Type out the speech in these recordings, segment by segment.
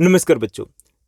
नमस्कार बच्चों।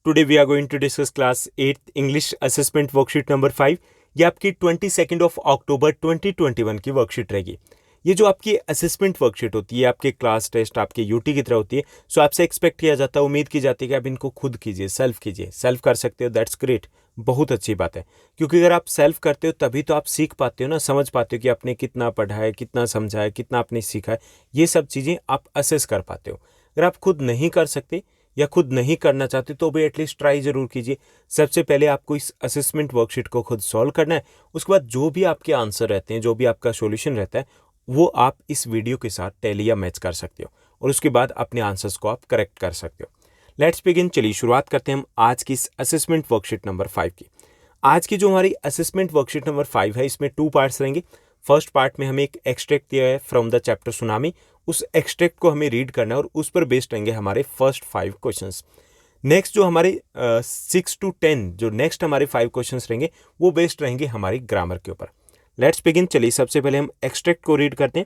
Today we are going to discuss class 8 English assessment worksheet number 5। ये आपकी 22 ऑफ अक्टूबर 2021 की वर्कशीट रहेगी। ये जो आपकी असेसमेंट वर्कशीट होती है आपके क्लास टेस्ट आपके यूटी की तरह होती है। सो आपसे एक्सपेक्ट किया जाता है, उम्मीद की जाती है कि आप इनको खुद कीजिए, सेल्फ कीजिए। सेल्फ कर सकते हो, दैट्स ग्रेट, बहुत अच्छी बात है। क्योंकि अगर आप सेल्फ करते हो तभी तो आप सीख पाते हो ना, समझ पाते हो कि आपने कितना पढ़ा है, कितना समझा है, कितना आपने सीखा है। ये सब चीज़ें आप असेस कर पाते हो। अगर आप खुद नहीं कर सकते या खुद नहीं करना चाहते तो भी एटलीस्ट ट्राई जरूर कीजिए। सबसे पहले आपको इस असेसमेंट वर्कशीट को खुद सॉल्व करना है। उसके बाद जो भी आपके आंसर रहते हैं, जो भी आपका सॉल्यूशन रहता है, वो आप इस वीडियो के साथ टैली या मैच कर सकते हो और उसके बाद अपने आंसर्स को आप करेक्ट कर सकते हो। Let's begin. चलिए शुरुआत करते हैं हम आज की इस असेसमेंट वर्कशीट नंबर 5 की। आज की जो हमारी असेसमेंट वर्कशीट नंबर 5 है, इसमें 2 पार्ट्स रहेंगे। फर्स्ट पार्ट में हमें एक एक्सट्रैक्ट दिया है फ्रॉम द चैप्टर सुनामी। उस एक्सट्रैक्ट को हमें रीड करना है और उस पर बेस्ड रहेंगे हमारे फर्स्ट 5 क्वेश्चंस। नेक्स्ट जो हमारे 6 to 10 जो नेक्स्ट हमारे 5 क्वेश्चंस रहेंगे वो बेस्ड रहेंगे हमारी ग्रामर के ऊपर। Let's begin. चलिए सबसे पहले हम एक्सट्रैक्ट को रीड करते हैं।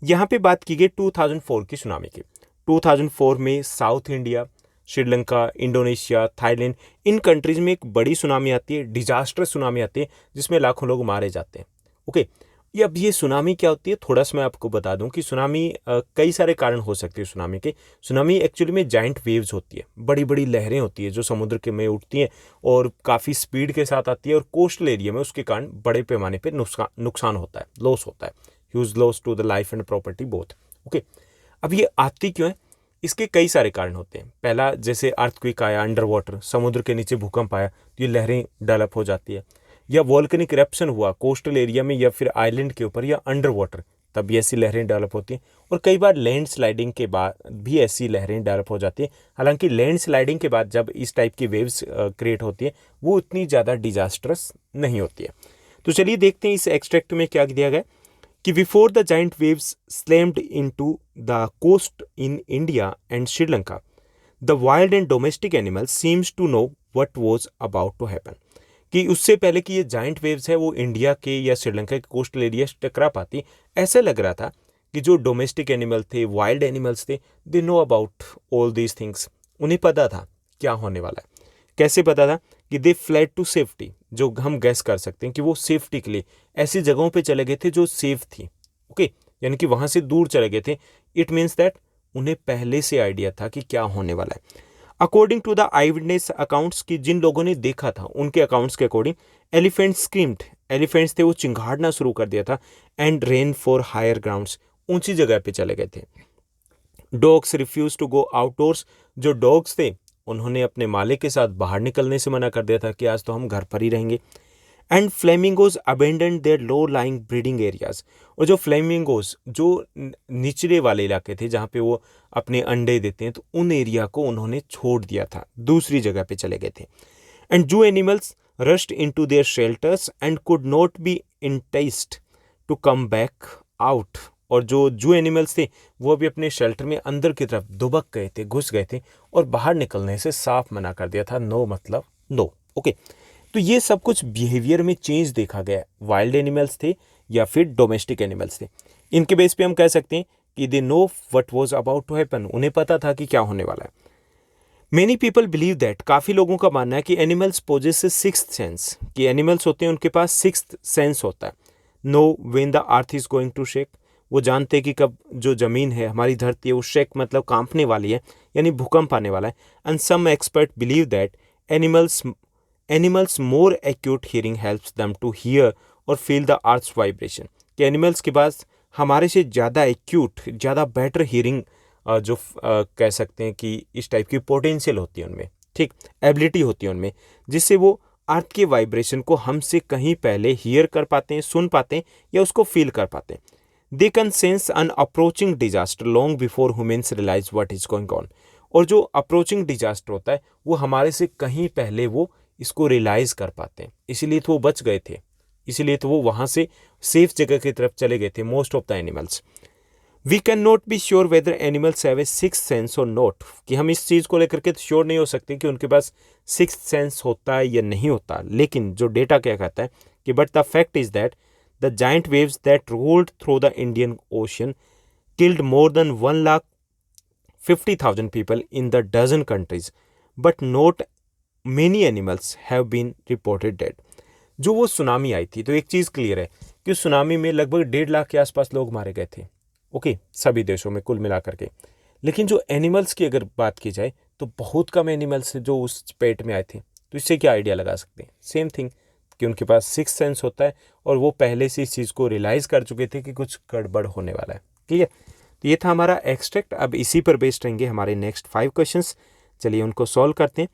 यहाँ पे बात की गई 2004 की सुनामी की। 2004 में South India, Sri Lanka, Indonesia, Thailand, इन कंट्रीज में एक बड़ी सुनामी आती है, डिजास्टर्स सुनामी आती है जिसमें लाखों लोग मारे जाते हैं। ओके, ये अब ये सुनामी क्या होती है थोड़ा सा मैं आपको बता दूं कि सुनामी कई सारे कारण हो सकते हैं सुनामी के। सुनामी एक्चुअली में जाइंट वेव्स होती है, बड़ी बड़ी लहरें होती है जो समुद्र के में उठती हैं और काफ़ी स्पीड के साथ आती है और कोस्टल एरिया में उसके कारण बड़े पैमाने पे नुकसान होता है, लॉस होता है, huge loss to the life and property both. Okay, अब ये आती क्यों है? इसके कई सारे कारण होते हैं। पहला, जैसे अर्थक्वेक आया, अंडर वाटर, समुद्र के नीचे भूकंप आया तो ये लहरें डेवलप हो जाती है, या वॉल्केनिक इरप्शन हुआ कोस्टल एरिया में या फिर आइलैंड के ऊपर या अंडर वाटर, तब भी ऐसी लहरें डेवलप होती हैं। और कई बार लैंड स्लाइडिंग के बाद भी ऐसी लहरें डेवलप हो जाती हैं। हालांकि लैंड स्लाइडिंग के बाद जब इस टाइप की वेव्स क्रिएट होती है वो इतनी ज़्यादा डिजास्टरस नहीं होती है। तो चलिए देखते हैं इस एक्सट्रैक्ट में क्या दिया गया कि before the giant waves slammed into the coast in India and Sri Lanka, the wild and domestic animals seems to know what was about to happen. कि उससे पहले कि ये जाइंट वेव्स है वो इंडिया के या श्रीलंका के कोस्टल एरिया से टकरा पाती, ऐसा लग रहा था कि जो डोमेस्टिक एनिमल थे, वाइल्ड एनिमल्स थे, they know about all these things. उन्हें पता था क्या होने वाला है। कैसे पता था? कि दे फ्लेड टू सेफ्टी, जो हम गैस कर सकते हैं कि वो सेफ्टी के लिए ऐसी जगहों पे चले गए थे जो सेफ थी। ओके, यानी कि वहां से दूर चले गए थे। इट मीन्स दैट उन्हें पहले से आइडिया था कि क्या होने वाला है। According to the eye witness accounts, की जिन लोगों ने देखा था उनके अकाउंट्स के अकॉर्डिंग, एलिफेंट्स स्क्रीम्ड, एलिफेंट्स थे वो चिंघाड़ना शुरू कर दिया था। And ran for higher grounds, ऊंची जगह पे चले गए थे। Dogs refuse to go outdoors, जो डॉग्स थे उन्होंने अपने मालिक के साथ बाहर निकलने से मना कर दिया था कि आज तो हम घर पर ही रहेंगे। And flamingos abandon their low lying breeding areas, और जो फ्लेमिंगोज जो निचले वाले इलाके थे जहाँ पे वो अपने अंडे देते हैं, तो उन एरिया को उन्होंने छोड़ दिया था, दूसरी जगह पे चले गए थे। And zoo animals rushed into their shelters and could not be induced to come back out, और जो जू एनिमल्स थे वो भी अपने शेल्टर में अंदर की तरफ दुबक गए थे, घुस गए थे और बाहर निकलने से साफ मना कर दिया था। नो मतलब नो। ओके, तो ये सब कुछ बिहेवियर में चेंज देखा गया। वाइल्ड एनिमल्स थे या फिर डोमेस्टिक एनिमल्स थे, इनके बेस पे हम कह सकते हैं कि they know what was about to happen, उन्हें पता था कि क्या होने वाला है। मेनी पीपल बिलीव दैट, काफ़ी लोगों का मानना है कि एनिमल्स पोजेस सिक्स्थ सेंस, कि एनिमल्स होते हैं उनके पास सिक्स्थ सेंस होता है। Know when the earth is going to shake, वो जानते हैं कि कब जो ज़मीन है, हमारी धरती है, वो शेक मतलब कांपने वाली है, यानी भूकंप आने वाला है। And some expert believe that animals more acute hearing helps them to hear और फील द अर्थ्स वाइब्रेशन, कि एनिमल्स के पास हमारे से ज़्यादा एक्यूट, ज़्यादा बेटर हियरिंग जो कह सकते हैं कि इस टाइप की पोटेंशियल होती है उनमें, ठीक, एबिलिटी होती है उनमें, जिससे वो अर्थ के वाइब्रेशन को हमसे कहीं पहले हियर कर पाते हैं, सुन पाते हैं या उसको फील कर पाते हैं। They can sense an approaching disaster long before humans realize what is going on, और जो अप्रोचिंग डिजास्टर होता है वो हमारे से कहीं पहले वो इसको रियलाइज कर पाते हैं। इसीलिए तो वो बच गए थे, इसीलिए तो वो वहाँ से सेफ जगह की तरफ चले गए थे, most of the animals. We can not be sure whether animals have a sixth sense और नॉट, कि हम इस चीज़ को लेकर के श्योर नहीं हो सकते कि उनके पास सिक्स्थ सेंस होता है या नहीं होता। लेकिन जो डेटा क्या कहता है कि but the fact is that the giant waves that rolled through the Indian ocean killed more than 1,50,000 people in the dozen countries, but not many animals have been reported dead. जो वो tsunami आई थी, तो एक चीज़ clear है कि उस tsunami में लगभग 1.5 लाख के आसपास लोग मारे गए थे, ओके, सभी देशों में कुल मिलाकर के। लेकिन जो एनिमल्स की अगर बात की जाए तो बहुत कम एनिमल्स जो उस पेट में आए थे। तो इससे क्या आइडिया लगा सकते हैं? सेम थिंग कि उनके पास सिक्स सेंस होता है और वो पहले से इस चीज़ को रियलाइज़ कर चुके थे कि कुछ गड़बड़ होने वाला है। ठीक है, तो ये था हमारा एक्सट्रैक्ट। अब इसी पर बेस्ड रहेंगे हमारे नेक्स्ट 5 क्वेश्चंस। चलिए उनको सॉल्व करते हैं।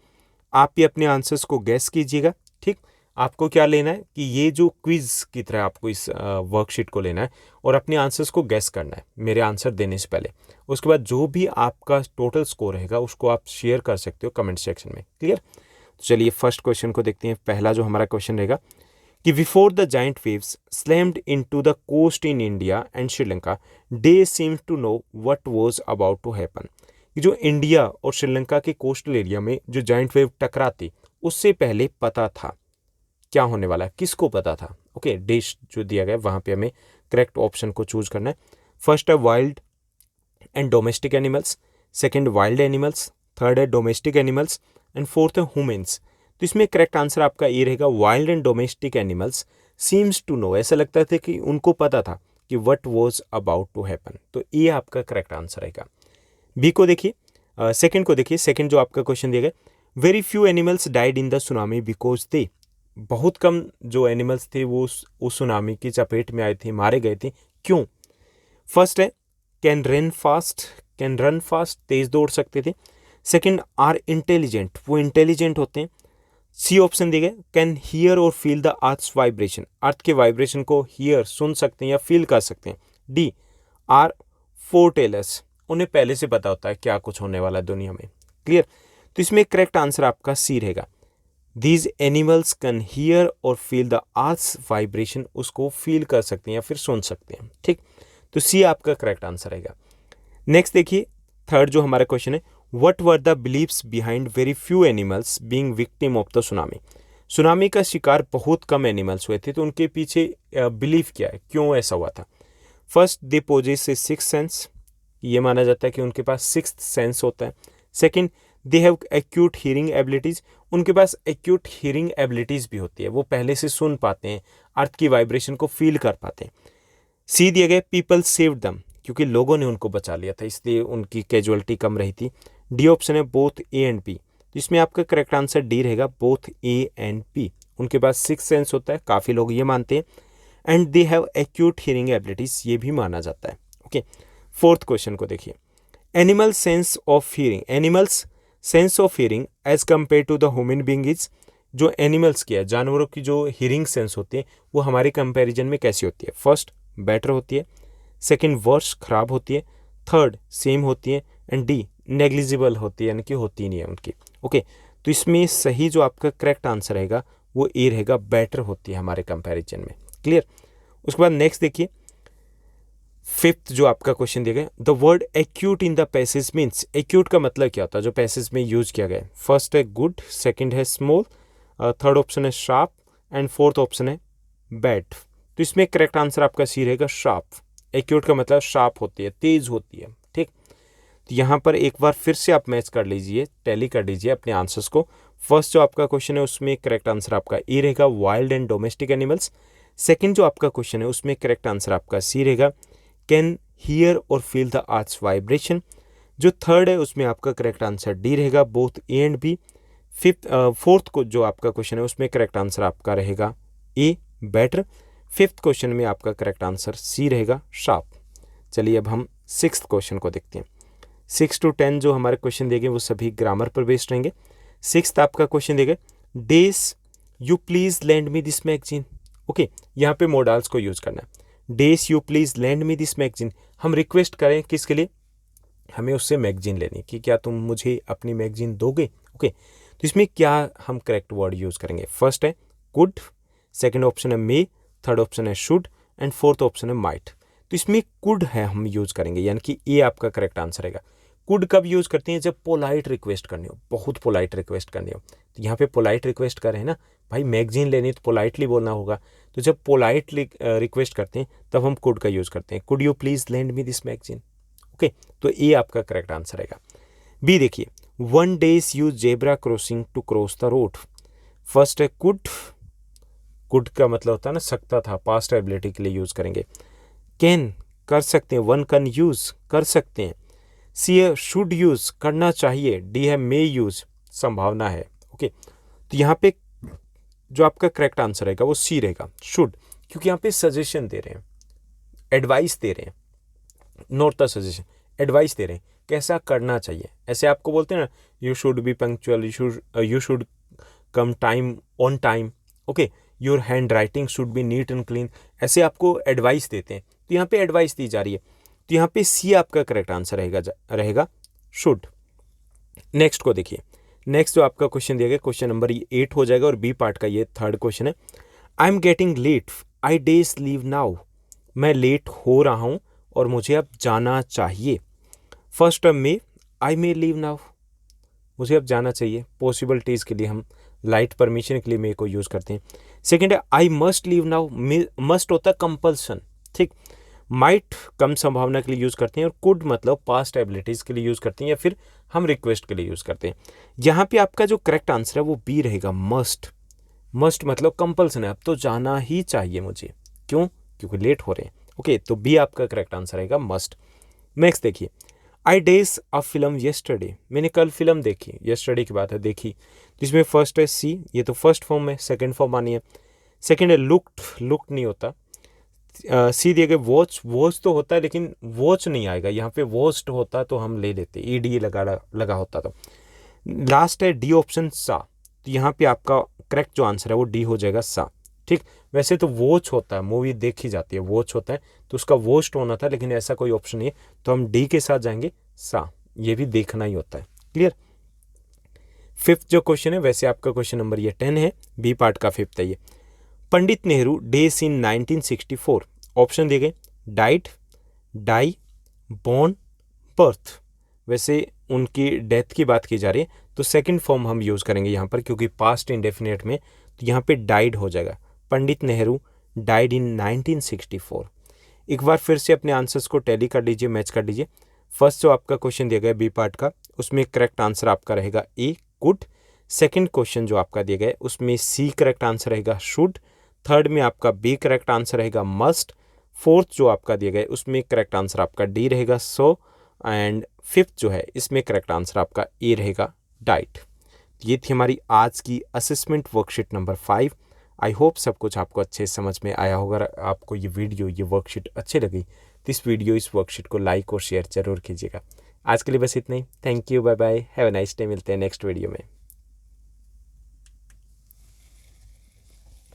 आप भी अपने आंसर्स को गैस कीजिएगा। ठीक, आपको क्या लेना है कि ये जो क्विज की तरह आपको इस वर्कशीट को लेना है और अपने आंसर्स को गैस करना है मेरे आंसर देने से पहले। उसके बाद जो भी आपका टोटल स्कोर रहेगा उसको आप शेयर कर सकते हो कमेंट सेक्शन में। क्लियर? तो चलिए फर्स्ट क्वेश्चन को देखते हैं। पहला जो हमारा क्वेश्चन रहेगा कि before the giant waves slammed into the coast in India and Sri Lanka they seems to know what was about to happen. जो इंडिया और श्रीलंका के कोस्टल एरिया में जो जाइंट वेव टकराती उससे पहले पता था क्या होने वाला है, किसको पता था? ओके, देश जो दिया गया वहां पे हमें करेक्ट ऑप्शन को चूज करना है। फर्स्ट है wild and domestic animals, second wild animals, third है डोमेस्टिक एनिमल्स एंड फोर्थ है ह्यूमन्स। तो इसमें करेक्ट आंसर आपका ये रहेगा wild and domestic animals seems to know. ऐसा लगता था कि उनको पता था कि what was about to happen. तो ये आपका करेक्ट आंसर रहेगा। बी को देखिए, सेकंड को देखिए। सेकंड जो आपका क्वेश्चन दिया गया, very few animals died in the tsunami because they, बहुत कम जो एनिमल्स थे वो उस सुनामी की चपेट में आए थे, मारे गए थे, क्यों? फर्स्ट है कैन रन फास्ट, तेज दौड़ सकते थे। सेकंड आर इंटेलिजेंट, वो इंटेलिजेंट होते हैं। सी ऑप्शन दिया गया कैन हियर और फील द अर्थ्स वाइब्रेशन, अर्थ के वाइब्रेशन को हियर सुन सकते हैं या फील कर सकते हैं। डी आर फोरटेलर्स, उन्हें पहले से पता होता है क्या कुछ होने वाला है दुनिया में। क्लियर? तो इसमें करेक्ट आंसर आपका सी रहेगा। दीज एनिमल्स कैन हियर और फील द अर्थ्स वाइब्रेशन, उसको फील कर सकते हैं या फिर सुन सकते हैं। ठीक, तो सी आपका करेक्ट आंसर रहेगा। नेक्स्ट देखिए, थर्ड जो हमारा क्वेश्चन है, what were the beliefs behind very few animals being victim of the tsunami. Tsunami का शिकार बहुत कम एनिमल्स हुए थे, तो उनके पीछे बिलीव क्या है, क्यों ऐसा हुआ था? First, they possess A sixth sense, ये माना जाता है कि उनके पास सिक्स्थ सेंस होता है। Second, they have acute hearing abilities, उनके पास एक्यूट हियरिंग एबिलिटीज़ भी होती है, वो पहले से सुन पाते हैं, अर्थ की वाइब्रेशन को फील कर पाते हैं। सी दिए गए पीपल सेव्ड देम, क्योंकि लोगों ने उनको बचा लिया था इसलिए उनकी कैजुअलिटी कम रही थी। डी ऑप्शन है बोथ ए एंड बी, तो इसमें आपका करेक्ट आंसर डी रहेगा, बोथ ए एंड बी। उनके पास सिक्स सेंस होता है, काफ़ी लोग ये मानते हैं। And they have acute hearing abilities, ये भी माना जाता है। ओके, फोर्थ क्वेश्चन को देखिए, animal sense of hearing, animals sense of hearing as compared to the human being is, जो एनिमल्स की है, जानवरों की जो हियरिंग सेंस होती है वो हमारे कंपैरिजन में कैसी होती है? फर्स्ट, बेटर होती है। सेकंड, वर्स, खराब होती है। थर्ड, सेम होती है। एंड डी, नेग्लिजिबल होती है, यानी कि होती नहीं है उनकी। ओके, तो इसमें सही जो आपका करेक्ट आंसर रहेगा वो ए रहेगा, बेटर होती है हमारे कंपैरिजन में। क्लियर? उसके बाद नेक्स्ट देखिए, फिफ्थ जो आपका क्वेश्चन दिया गया, the word acute in the passage means, acute का मतलब क्या होता है जो पैसेज में यूज किया गया है? फर्स्ट है गुड, सेकंड है स्मॉल, थर्ड ऑप्शन है शार्प एंड फोर्थ ऑप्शन है बैड। तो इसमें करेक्ट आंसर आपका सी रहेगा, शार्प। एक्यूट का मतलब शार्प होती है, तेज होती है। ठीक, तो यहाँ पर एक बार फिर से आप मैच कर लीजिए, टैली कर लीजिए अपने आंसर्स को। फर्स्ट जो आपका क्वेश्चन है उसमें करेक्ट आंसर आपका ए रहेगा, wild and domestic animals. Second जो आपका क्वेश्चन है उसमें करेक्ट आंसर आपका सी रहेगा, कैन हियर और फील द अर्थ्स वाइब्रेशन। जो थर्ड है उसमें आपका करेक्ट आंसर डी रहेगा, both A and B. Fourth को जो आपका क्वेश्चन है उसमें करेक्ट आंसर आपका रहेगा ए, बेटर। फिफ्थ क्वेश्चन में आपका करेक्ट आंसर सी रहेगा, शार्प। चलिए अब हम सिक्स्थ क्वेश्चन को देखते हैं। 6 to 10 जो हमारे क्वेश्चन दिए गए वो सभी ग्रामर पर बेस्ड रहेंगे। सिक्स्थ आपका क्वेश्चन दिया गया, days you please land me this magazine. Okay, यहाँ पे मोडाल्स को यूज करना है। Days you please land me this magazine, हम रिक्वेस्ट करें किसके लिए? हमें उससे मैगजीन लेनी कि क्या तुम मुझे अपनी मैगजीन दोगे। ओके, तो इसमें क्या हम करेक्ट वर्ड यूज करेंगे? फर्स्ट है कुड, सेकंड ऑप्शन है मे, थर्ड ऑप्शन है शुड एंड फोर्थ ऑप्शन है माइट। तो इसमें कुड है हम यूज करेंगे, यानी कि ए आपका करेक्ट आंसर रहेगा। कुड कब यूज करते हैं? जब पोलाइट रिक्वेस्ट करनी हो, बहुत पोलाइट रिक्वेस्ट करनी हो। तो यहाँ पे पोलाइट रिक्वेस्ट कर रहे हैं ना भाई, मैगजीन लेनी तो पोलाइटली बोलना होगा। तो जब पोलाइटली रिक्वेस्ट करते हैं तब हम कुड का यूज करते हैं, could you please land me this magazine. Okay, तो ए आपका करेक्ट आंसर रहेगा। बी देखिए, 1 days use zebra crossing to cross the road। First है कुड, कुड का मतलब होता है ना सकता था, पास्ट एबिलिटी के लिए यूज करेंगे। कैन कर सकते हैं, वन कैन यूज कर सकते हैं। सी है शुड यूज करना चाहिए। डी है मे यूज संभावना है। ओके, तो यहाँ पे जो आपका करेक्ट आंसर रहेगा वो सी रहेगा, शुड, क्योंकि यहाँ पे सजेशन दे रहे हैं, एडवाइस दे रहे हैं, नॉट द सजेशन, एडवाइस दे रहे हैं कैसा करना चाहिए। ऐसे आपको बोलते हैं ना, you should be punctual, you should come time on time, okay, your hand writing should be neat and clean, ऐसे आपको एडवाइस देते हैं। तो यहाँ पे एडवाइस दी जा रही है, तो यहाँ पे सी आपका करेक्ट आंसर रहेगा शुड। नेक्स्ट को देखिए, नेक्स्ट जो आपका क्वेश्चन दिया गया क्वेश्चन नंबर 8 हो जाएगा और बी पार्ट का ये थर्ड क्वेश्चन है। I am getting late, I days leave now. मैं लेट हो रहा हूँ और मुझे अब जाना चाहिए। फर्स्ट टर्म में आई मे लीव नाउ, मुझे अब जाना चाहिए। पॉसिबिलिटीज़ के लिए हम लाइट परमिशन के लिए मे को यूज़ करते हैं। सेकेंड है I must leave now, must होता है कंपल्सन, ठीक। माइट कम संभावना के लिए यूज़ करते हैं और कुड मतलब पास्ट एबिलिटीज़ के लिए यूज़ करते हैं या फिर हम रिक्वेस्ट के लिए यूज़ करते हैं। यहाँ पे आपका जो करेक्ट आंसर है वो बी रहेगा, मस्ट। मस्ट मतलब कंपल्सन है, अब तो जाना ही चाहिए मुझे, क्यों, क्योंकि लेट हो रहे हैं। ओके, तो बी आपका करेक्ट आंसर रहेगा मस्ट। नेक्स्ट देखिए, आई डेज अ फिल्म येस्टरडे, मैंने कल फिल्म देखी, येस्टरडे की बात है, देखी। जिसमें फर्स्ट है सी, ये तो फर्स्ट फॉर्म है, सेकंड फॉर्म आनी है। सेकंड है लुक्ड, लुक्ड नहीं होता। सी दिए गए वॉच, वॉच तो होता है लेकिन वॉच नहीं आएगा यहाँ पे, वॉच्ड होता तो हम ले लेते, ईडी लगा होता तो। लास्ट है डी ऑप्शन सा, तो यहाँ पे आपका करेक्ट जो आंसर है वो डी हो जाएगा सा, ठीक। वैसे तो वॉच होता है, मूवी देखी जाती है, वॉच होता है तो उसका वॉच्ड होना था, लेकिन ऐसा कोई ऑप्शन नहीं है तो हम डी के साथ जाएंगे सा, ये भी देखना ही होता है। क्लियर। फिफ्थ जो क्वेश्चन है, वैसे आपका क्वेश्चन नंबर ये 10 है, बी पार्ट का फिफ्थ है ये। Pandit Nehru days in 1964, option दिए गए डाइड, डाई, बॉर्न, बर्थ। वैसे उनकी डेथ की बात की जा रही है तो सेकंड फॉर्म हम यूज़ करेंगे यहाँ पर, क्योंकि पास्ट इंडेफिनेट में, तो यहाँ पे डाइड हो जाएगा। Pandit Nehru died in 1964। एक बार फिर से अपने आंसर्स को टैली कर लीजिए, मैच कर लीजिए। फर्स्ट जो आपका क्वेश्चन दिया गया बी पार्ट का, उसमें करेक्ट आंसर आपका रहेगा ए, गुड। सेकंड क्वेश्चन जो आपका दिया गया है उसमें सी करेक्ट आंसर रहेगा शुड। थर्ड में आपका बी करेक्ट आंसर रहेगा मस्ट। फोर्थ जो आपका दिया गया है उसमें करेक्ट आंसर आपका डी रहेगा सो। एंड फिफ्थ जो है इसमें करेक्ट आंसर आपका ए रहेगा डाइट। ये थी हमारी आज की assessment worksheet number 5। I hope सब कुछ आपको अच्छे समझ में आया होगा। अगर आपको ये वीडियो, ये वर्कशीट अच्छी लगी तो इस वीडियो, इस वर्कशीट को लाइक और शेयर जरूर कीजिएगा। आज के लिए बस इतना ही। Thank you, bye bye, have a nice day. मिलते हैं नेक्स्ट वीडियो में।